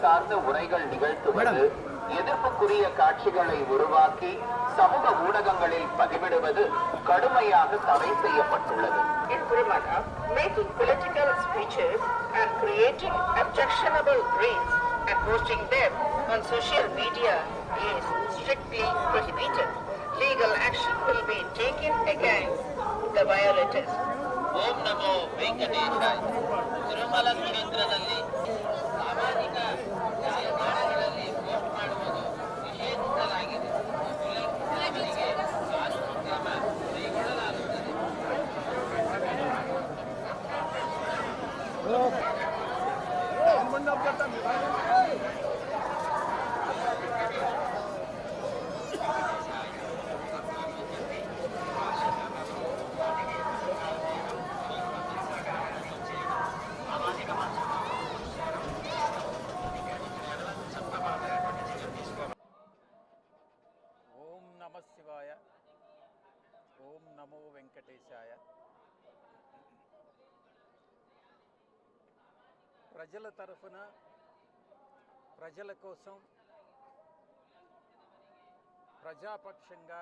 சார்ந்த உரைகள் நிகழ்த்துவது, எதிர்ப்புக்குரிய காட்சிகளை உருவாக்கி சமூக ஊடகங்களில் பதிவிடுவது கடுமையாக தடை செய்யப்பட்டுள்ளது. In Purumaga, making political speeches and creating objectionable reels and posting them on social media is strictly prohibited. Legal action will be taken against the violators. ಓಂ ನಮೋ ವೆಂಕಟೇಶಾಯ. ತಿರುಮಲ ಕ್ಷೇತ್ರದಲ್ಲಿ ಸಾಮಾಜಿಕ ಜಾಲತಾಣಗಳಲ್ಲಿ ಪೋಸ್ಟ್ ಮಾಡುವುದು ನಿಷೇಧಿಸಲಾಗಿದೆ. ಉಲ್ಲಂಘಿಸಿದವರಿಗೆ ಕಾನೂನು ಕ್ರಮ ಕೈಗೊಳ್ಳಲಾಗುತ್ತದೆ. ఓం నమ శివాయ. ఓం నమో వెంకటేశాయ. ప్రజల తరఫున, ప్రజల కోసం, ప్రజాపక్షంగా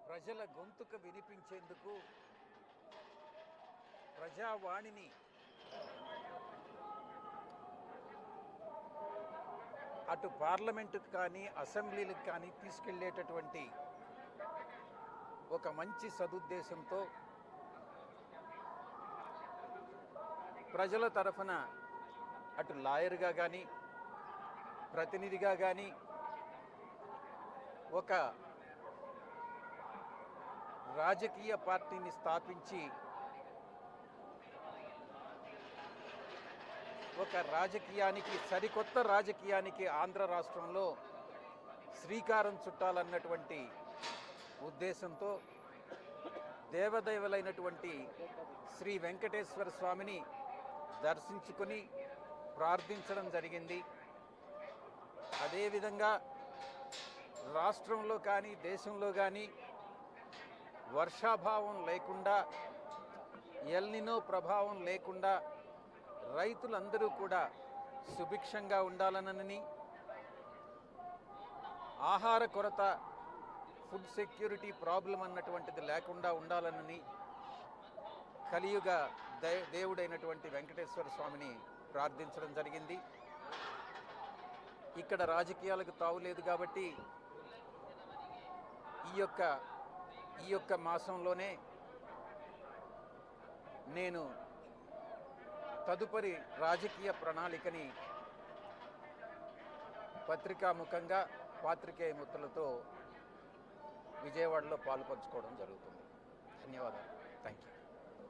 ప్రజల గొంతుక వినిపించేందుకు ప్రజావాణిని అటు పార్లమెంటుకు కానీ అసెంబ్లీలకు కానీ తీసుకెళ్లేటటువంటి ఒక మంచి సదుద్దేశంతో ప్రజల తరఫున అటు లాయర్గా కానీ ప్రతినిధిగా కానీ ఒక రాజకీయ పార్టీని స్థాపించి ఒక రాజకీయానికి, సరికొత్త రాజకీయానికి ఆంధ్ర రాష్ట్రంలో శ్రీకారం చుట్టాలన్నటువంటి ఉద్దేశంతో దేవదేవులైనటువంటి శ్రీ వెంకటేశ్వర స్వామిని దర్శించుకొని ప్రార్థించడం జరిగింది. అదేవిధంగా రాష్ట్రంలో కానీ దేశంలో కానీ వర్షాభావం లేకుండా, ఎల్నినో ప్రభావం లేకుండా రైతులందరూ కూడా సుభిక్షంగా ఉండాలనని, ఆహార కొరత, ఫుడ్ సెక్యూరిటీ ప్రాబ్లం అన్నటువంటిది లేకుండా ఉండాలనని కలియుగ దేవుడైనటువంటి వెంకటేశ్వర స్వామిని ప్రార్థించడం జరిగింది. ఇక్కడ రాజకీయాలకు తావులేదు కాబట్టి ఈ యొక్క మాసంలోనే నేను తదుపరి రాజకీయ ప్రణాళికని పత్రికాముఖంగా పాత్రికేయ మిత్రులతో విజయవాడలో పాలుపంచుకోవడం జరుగుతుంది. ధన్యవాదాలు. Thank you.